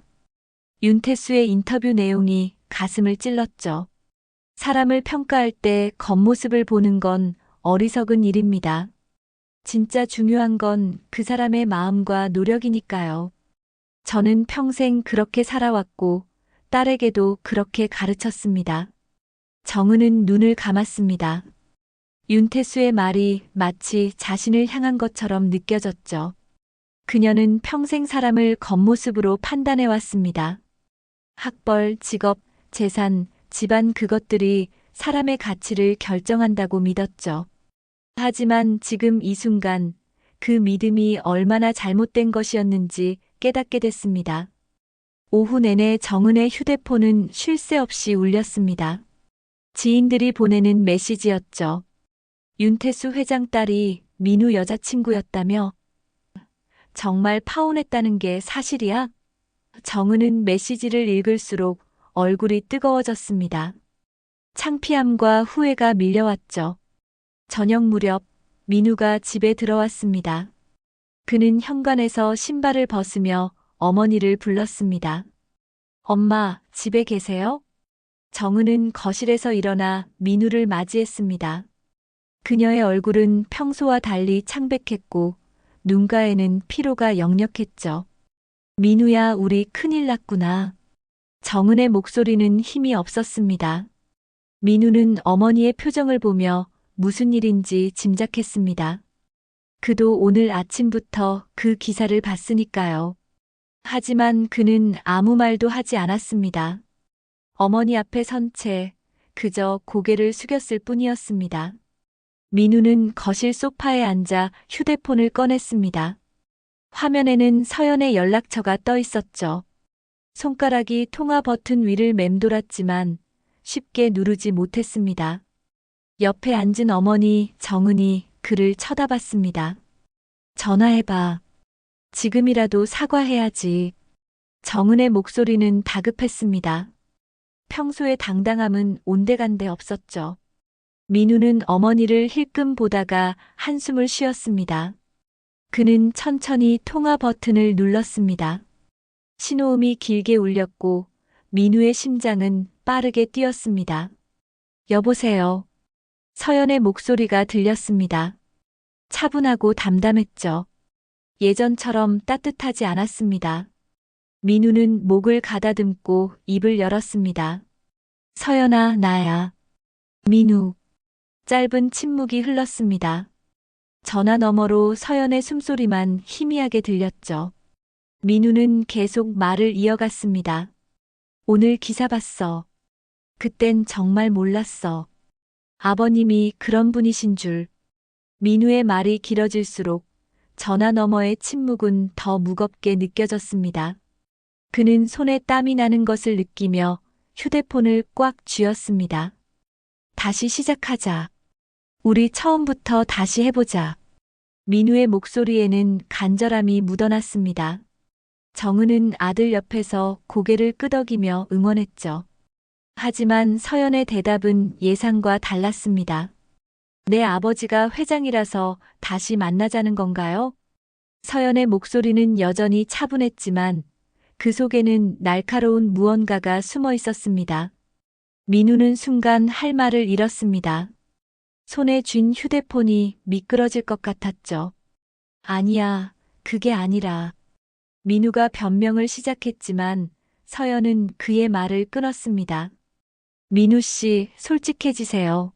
윤태수의 인터뷰 내용이 가슴을 찔렀죠. 사람을 평가할 때 겉모습을 보는 건 어리석은 일입니다. 진짜 중요한 건 그 사람의 마음과 노력이니까요. 저는 평생 그렇게 살아왔고 딸에게도 그렇게 가르쳤습니다. 정은은 눈을 감았습니다. 윤태수의 말이 마치 자신을 향한 것처럼 느껴졌죠. 그녀는 평생 사람을 겉모습으로 판단해왔습니다. 학벌, 직업, 재산, 집안, 그것들이 사람의 가치를 결정한다고 믿었죠. 하지만 지금 이 순간 그 믿음이 얼마나 잘못된 것이었는지 깨닫게 됐습니다. 오후 내내 정은의 휴대폰은 쉴 새 없이 울렸습니다. 지인들이 보내는 메시지였죠. 윤태수 회장 딸이 민우 여자친구였다며? 정말 파혼했다는 게 사실이야? 정은은 메시지를 읽을수록 얼굴이 뜨거워졌습니다. 창피함과 후회가 밀려왔죠. 저녁 무렵 민우가 집에 들어왔습니다. 그는 현관에서 신발을 벗으며 어머니를 불렀습니다. 엄마, 집에 계세요? 정은은 거실에서 일어나 민우를 맞이했습니다. 그녀의 얼굴은 평소와 달리 창백했고 눈가에는 피로가 역력했죠. 민우야, 우리 큰일 났구나. 정은의 목소리는 힘이 없었습니다. 민우는 어머니의 표정을 보며 무슨 일인지 짐작했습니다. 그도 오늘 아침부터 그 기사를 봤으니까요. 하지만 그는 아무 말도 하지 않았습니다. 어머니 앞에 선 채 그저 고개를 숙였을 뿐이었습니다. 민우는 거실 소파에 앉아 휴대폰을 꺼냈습니다. 화면에는 서연의 연락처가 떠 있었죠. 손가락이 통화 버튼 위를 맴돌았지만 쉽게 누르지 못했습니다. 옆에 앉은 어머니 정은이 그를 쳐다봤습니다. 전화해봐. 지금이라도 사과해야지. 정은의 목소리는 다급했습니다. 평소의 당당함은 온데간데 없었죠. 민우는 어머니를 힐끔 보다가 한숨을 쉬었습니다. 그는 천천히 통화 버튼을 눌렀습니다. 신호음이 길게 울렸고 민우의 심장은 빠르게 뛰었습니다. 여보세요. 서연의 목소리가 들렸습니다. 차분하고 담담했죠. 예전처럼 따뜻하지 않았습니다. 민우는 목을 가다듬고 입을 열었습니다. 서연아, 나야. 민우. 짧은 침묵이 흘렀습니다. 전화 너머로 서연의 숨소리만 희미하게 들렸죠. 민우는 계속 말을 이어갔습니다. 오늘 기사 봤어. 그땐 정말 몰랐어. 아버님이 그런 분이신 줄. 민우의 말이 길어질수록 전화 너머의 침묵은 더 무겁게 느껴졌습니다. 그는 손에 땀이 나는 것을 느끼며 휴대폰을 꽉 쥐었습니다. 다시 시작하자. 우리 처음부터 다시 해보자. 민우의 목소리에는 간절함이 묻어났습니다. 정은은 아들 옆에서 고개를 끄덕이며 응원했죠. 하지만 서연의 대답은 예상과 달랐습니다. 내 아버지가 회장이라서 다시 만나자는 건가요? 서연의 목소리는 여전히 차분했지만 그 속에는 날카로운 무언가가 숨어 있었습니다. 민우는 순간 할 말을 잃었습니다. 손에 쥔 휴대폰이 미끄러질 것 같았죠. 아니야, 그게 아니라. 민우가 변명을 시작했지만 서연은 그의 말을 끊었습니다. 민우 씨, 솔직해지세요.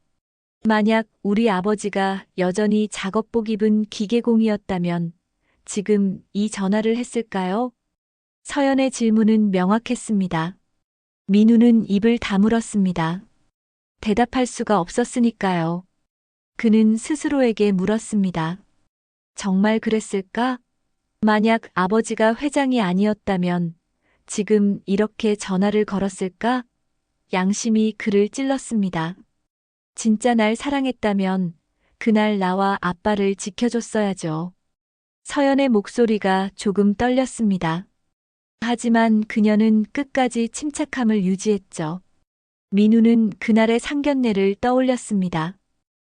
만약 우리 아버지가 여전히 작업복 입은 기계공이었다면 지금 이 전화를 했을까요? 서연의 질문은 명확했습니다. 민우는 입을 다물었습니다. 대답할 수가 없었으니까요. 그는 스스로에게 물었습니다. 정말 그랬을까? 만약 아버지가 회장이 아니었다면 지금 이렇게 전화를 걸었을까? 양심이 그를 찔렀습니다. 진짜 날 사랑했다면 그날 나와 아빠를 지켜줬어야죠. 서연의 목소리가 조금 떨렸습니다. 하지만 그녀는 끝까지 침착함을 유지했죠. 민우는 그날의 상견례를 떠올렸습니다.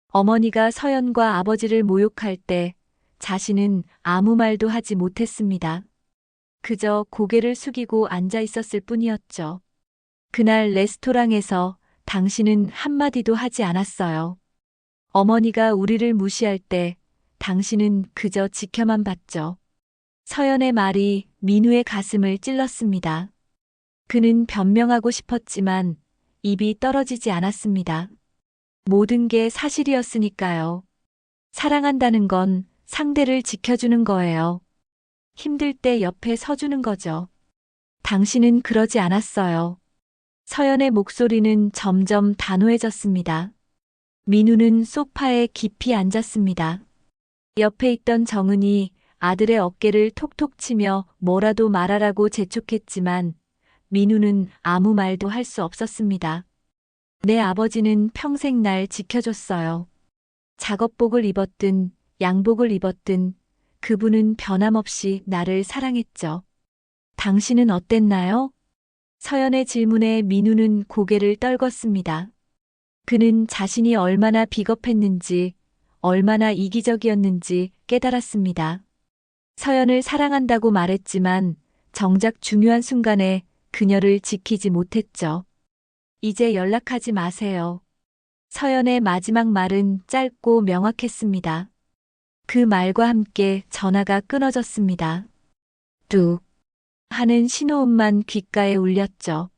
어머니가 서연과 아버지를 모욕할 때 자신은 아무 말도 하지 못했습니다. 그저 고개를 숙이고 앉아 있었을 뿐이었죠. 그날 레스토랑에서 당신은 한마디도 하지 않았어요. 어머니가 우리를 무시할 때 당신은 그저 지켜만 봤죠. 서연의 말이 민우의 가슴을 찔렀습니다. 그는 변명하고 싶었지만 입이 떨어지지 않았습니다. 모든 게 사실이었으니까요. 사랑한다는 건 상대를 지켜주는 거예요. 힘들 때 옆에 서주는 거죠. 당신은 그러지 않았어요. 서연의 목소리는 점점 단호해졌습니다. 민우는 소파에 깊이 앉았습니다. 옆에 있던 정은이 아들의 어깨를 톡톡 치며 뭐라도 말하라고 재촉했지만 민우는 아무 말도 할 수 없었습니다. 내 아버지는 평생 날 지켜줬어요. 작업복을 입었든 양복을 입었든 그분은 변함없이 나를 사랑했죠. 당신은 어땠나요? 서연의 질문에 민우는 고개를 떨궜습니다. 그는 자신이 얼마나 비겁했는지, 얼마나 이기적이었는지 깨달았습니다. 서연을 사랑한다고 말했지만 정작 중요한 순간에 그녀를 지키지 못했죠. 이제 연락하지 마세요. 서연의 마지막 말은 짧고 명확했습니다. 그 말과 함께 전화가 끊어졌습니다. 뚝 하는 신호음만 귓가에 울렸죠.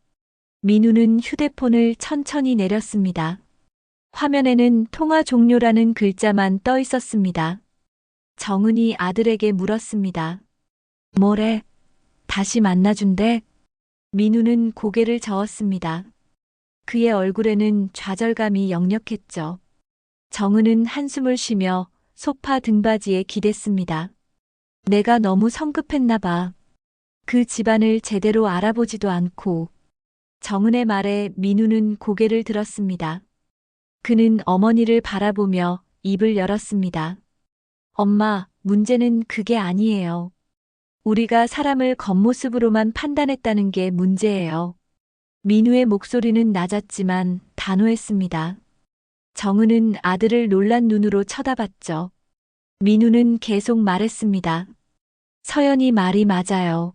민우는 휴대폰을 천천히 내렸습니다. 화면에는 통화 종료라는 글자만 떠 있었습니다. 정은이 아들에게 물었습니다. 뭐래? 다시 만나준대? 민우는 고개를 저었습니다. 그의 얼굴에는 좌절감이 역력했죠. 정은은 한숨을 쉬며 소파 등받이에 기댔습니다. 내가 너무 성급했나 봐. 그 집안을 제대로 알아보지도 않고. 정은의 말에 민우는 고개를 들었습니다. 그는 어머니를 바라보며 입을 열었습니다. 엄마, 문제는 그게 아니에요. 우리가 사람을 겉모습으로만 판단했다는 게 문제예요. 민우의 목소리는 낮았지만 단호했습니다. 정은은 아들을 놀란 눈으로 쳐다봤죠. 민우는 계속 말했습니다. 서연이 말이 맞아요.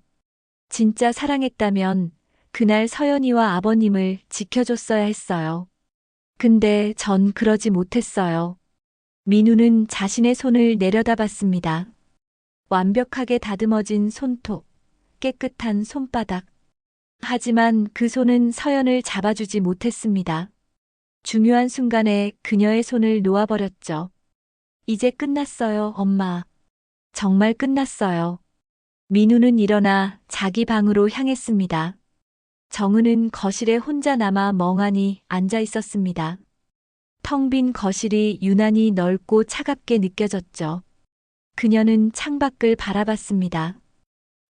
진짜 사랑했다면 그날 서연이와 아버님을 지켜줬어야 했어요. 근데 전 그러지 못했어요. 민우는 자신의 손을 내려다봤습니다. 완벽하게 다듬어진 손톱, 깨끗한 손바닥. 하지만 그 손은 서연을 잡아주지 못했습니다. 중요한 순간에 그녀의 손을 놓아버렸죠. 이제 끝났어요, 엄마. 정말 끝났어요. 민우는 일어나 자기 방으로 향했습니다. 정은은 거실에 혼자 남아 멍하니 앉아 있었습니다. 텅 빈 거실이 유난히 넓고 차갑게 느껴졌죠. 그녀는 창밖을 바라봤습니다.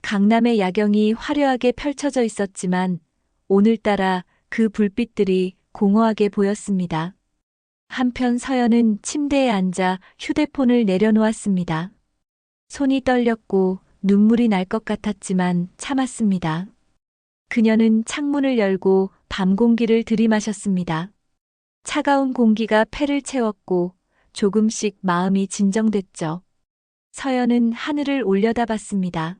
강남의 야경이 화려하게 펼쳐져 있었지만 오늘따라 그 불빛들이 공허하게 보였습니다. 한편 서연은 침대에 앉아 휴대폰을 내려놓았습니다. 손이 떨렸고 눈물이 날 것 같았지만 참았습니다. 그녀는 창문을 열고 밤 공기를 들이마셨습니다. 차가운 공기가 폐를 채웠고 조금씩 마음이 진정됐죠. 서연은 하늘을 올려다봤습니다.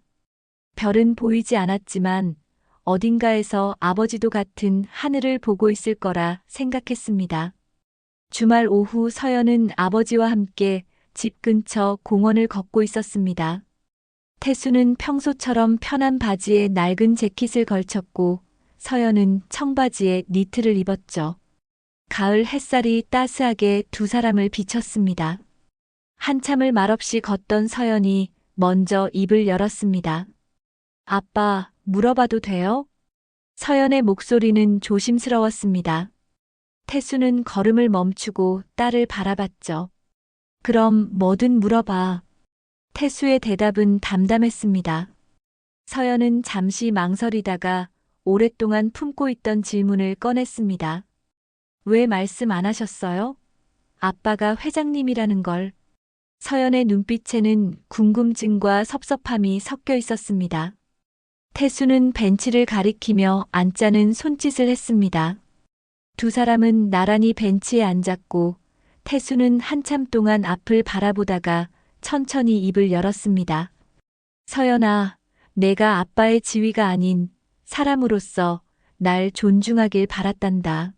별은 보이지 않았지만 어딘가에서 아버지도 같은 하늘을 보고 있을 거라 생각했습니다. 주말 오후 서연은 아버지와 함께 집 근처 공원을 걷고 있었습니다. 태수는 평소처럼 편한 바지에 낡은 재킷을 걸쳤고 서연은 청바지에 니트를 입었죠. 가을 햇살이 따스하게 두 사람을 비쳤습니다. 한참을 말없이 걷던 서연이 먼저 입을 열었습니다. 아빠, 물어봐도 돼요? 서연의 목소리는 조심스러웠습니다. 태수는 걸음을 멈추고 딸을 바라봤죠. 그럼 뭐든 물어봐. 태수의 대답은 담담했습니다. 서연은 잠시 망설이다가 오랫동안 품고 있던 질문을 꺼냈습니다. 왜 말씀 안 하셨어요? 아빠가 회장님이라는 걸. 서연의 눈빛에는 궁금증과 섭섭함이 섞여 있었습니다. 태수는 벤치를 가리키며 앉자는 손짓을 했습니다. 두 사람은 나란히 벤치에 앉았고 태수는 한참 동안 앞을 바라보다가 천천히 입을 열었습니다. 서연아, 내가 아빠의 지위가 아닌 사람으로서 날 존중하길 바랐단다.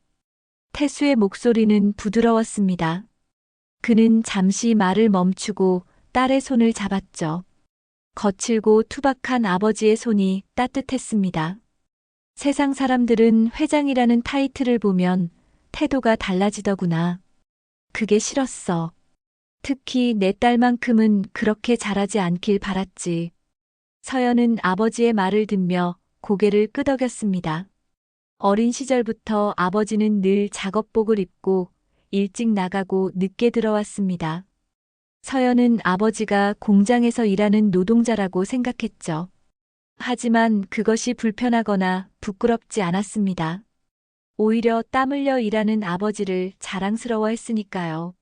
태수의 목소리는 부드러웠습니다. 그는 잠시 말을 멈추고 딸의 손을 잡았죠. 거칠고 투박한 아버지의 손이 따뜻했습니다. 세상 사람들은 회장이라는 타이틀을 보면 태도가 달라지더구나. 그게 싫었어. 특히 내 딸만큼은 그렇게 잘하지 않길 바랐지. 서연은 아버지의 말을 듣며 고개를 끄덕였습니다. 어린 시절부터 아버지는 늘 작업복을 입고 일찍 나가고 늦게 들어왔습니다. 서연은 아버지가 공장에서 일하는 노동자라고 생각했죠. 하지만 그것이 불편하거나 부끄럽지 않았습니다. 오히려 땀 흘려 일하는 아버지를 자랑스러워했으니까요.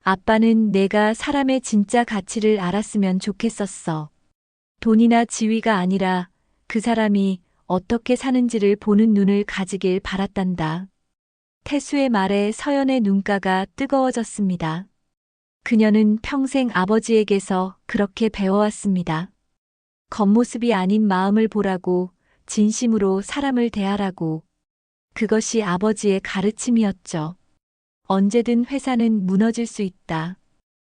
아빠는 내가 사람의 진짜 가치를 알았으면 좋겠었어. 돈이나 지위가 아니라 그 사람이 어떻게 사는지를 보는 눈을 가지길 바랐단다. 태수의 말에 서연의 눈가가 뜨거워졌습니다. 그녀는 평생 아버지에게서 그렇게 배워왔습니다. 겉모습이 아닌 마음을 보라고, 진심으로 사람을 대하라고. 그것이 아버지의 가르침이었죠. 언제든 회사는 무너질 수 있다.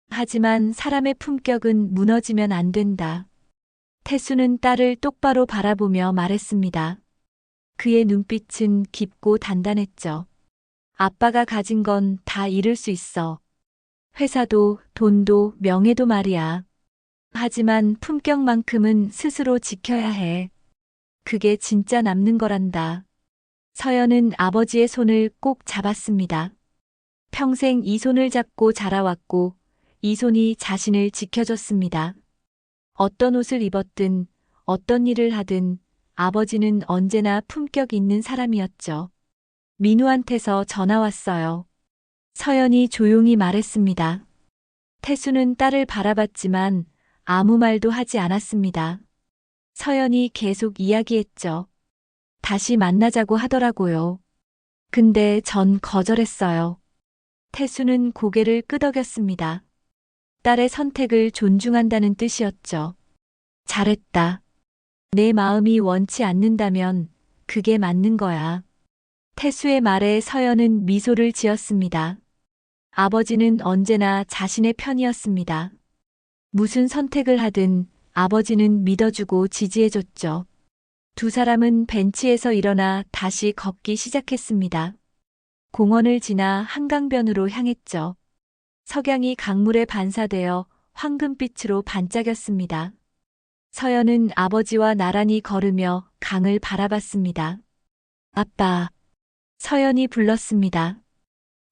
하지만 사람의 품격은 무너지면 안 된다. 태수는 딸을 똑바로 바라보며 말했습니다. 그의 눈빛은 깊고 단단했죠. 아빠가 가진 건 다 잃을 수 있어. 회사도, 돈도, 명예도 말이야. 하지만 품격만큼은 스스로 지켜야 해. 그게 진짜 남는 거란다. 서연은 아버지의 손을 꼭 잡았습니다. 평생 이 손을 잡고 자라왔고, 이 손이 자신을 지켜줬습니다. 어떤 옷을 입었든, 어떤 일을 하든, 아버지는 언제나 품격 있는 사람이었죠. 민우한테서 전화 왔어요. 서연이 조용히 말했습니다. 태수는 딸을 바라봤지만 아무 말도 하지 않았습니다. 서연이 계속 이야기했죠. 다시 만나자고 하더라고요. 근데 전 거절했어요. 태수는 고개를 끄덕였습니다. 딸의 선택을 존중한다는 뜻이었죠. 잘했다. 내 마음이 원치 않는다면 그게 맞는 거야. 태수의 말에 서연은 미소를 지었습니다. 아버지는 언제나 자신의 편이었습니다. 무슨 선택을 하든 아버지는 믿어주고 지지해줬죠. 두 사람은 벤치에서 일어나 다시 걷기 시작했습니다. 공원을 지나 한강변으로 향했죠. 석양이 강물에 반사되어 황금빛으로 반짝였습니다. 서연은 아버지와 나란히 걸으며 강을 바라봤습니다. 아빠. 서연이 불렀습니다.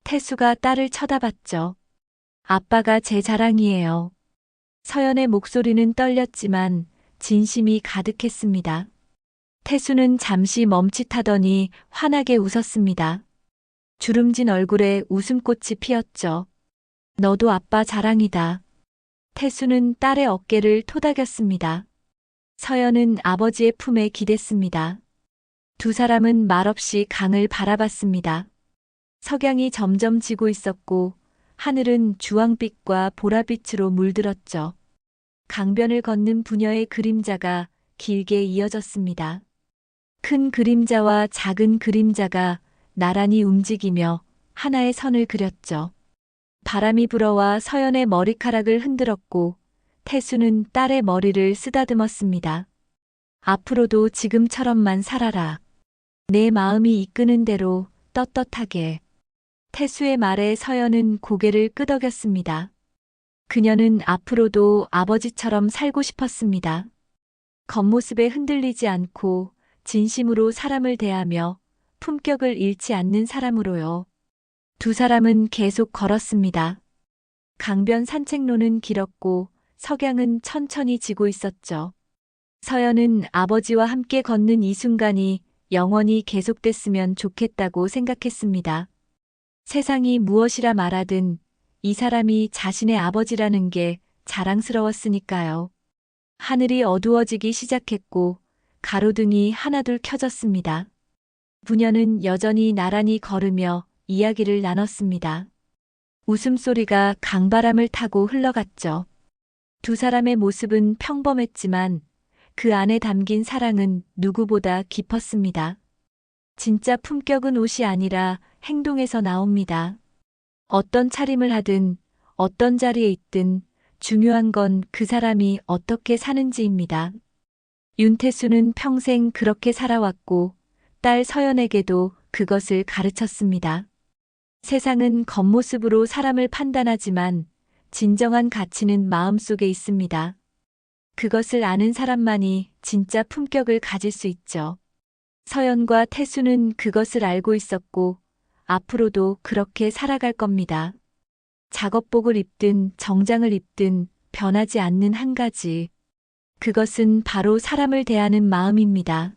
태수가 딸을 쳐다봤죠. 아빠가 제 자랑이에요. 서연의 목소리는 떨렸지만 진심이 가득했습니다. 태수는 잠시 멈칫하더니 환하게 웃었습니다. 주름진 얼굴에 웃음꽃이 피었죠. 너도 아빠 자랑이다. 태수는 딸의 어깨를 토닥였습니다. 서연은 아버지의 품에 기댔습니다. 두 사람은 말없이 강을 바라봤습니다. 석양이 점점 지고 있었고 하늘은 주황빛과 보라빛으로 물들었죠. 강변을 걷는 부녀의 그림자가 길게 이어졌습니다. 큰 그림자와 작은 그림자가 나란히 움직이며 하나의 선을 그렸죠. 바람이 불어와 서연의 머리카락을 흔들었고 태수는 딸의 머리를 쓰다듬었습니다. 앞으로도 지금처럼만 살아라. 내 마음이 이끄는 대로 떳떳하게. 태수의 말에 서연은 고개를 끄덕였습니다. 그녀는 앞으로도 아버지처럼 살고 싶었습니다. 겉모습에 흔들리지 않고 진심으로 사람을 대하며 품격을 잃지 않는 사람으로요. 두 사람은 계속 걸었습니다. 강변 산책로는 길었고 석양은 천천히 지고 있었죠. 서연은 아버지와 함께 걷는 이 순간이 영원히 계속됐으면 좋겠다고 생각했습니다. 세상이 무엇이라 말하든 이 사람이 자신의 아버지라는 게 자랑스러웠으니까요. 하늘이 어두워지기 시작했고 가로등이 하나둘 켜졌습니다. 부녀는 여전히 나란히 걸으며 이야기를 나눴습니다. 웃음소리가 강바람을 타고 흘러갔죠. 두 사람의 모습은 평범했지만 그 안에 담긴 사랑은 누구보다 깊었습니다. 진짜 품격은 옷이 아니라 행동에서 나옵니다. 어떤 차림을 하든 어떤 자리에 있든 중요한 건 그 사람이 어떻게 사는지입니다. 윤태수는 평생 그렇게 살아왔고 딸 서연에게도 그것을 가르쳤습니다. 세상은 겉모습으로 사람을 판단하지만 진정한 가치는 마음속에 있습니다. 그것을 아는 사람만이 진짜 품격을 가질 수 있죠. 서연과 태수는 그것을 알고 있었고 앞으로도 그렇게 살아갈 겁니다. 작업복을 입든 정장을 입든 변하지 않는 한 가지. 그것은 바로 사람을 대하는 마음입니다.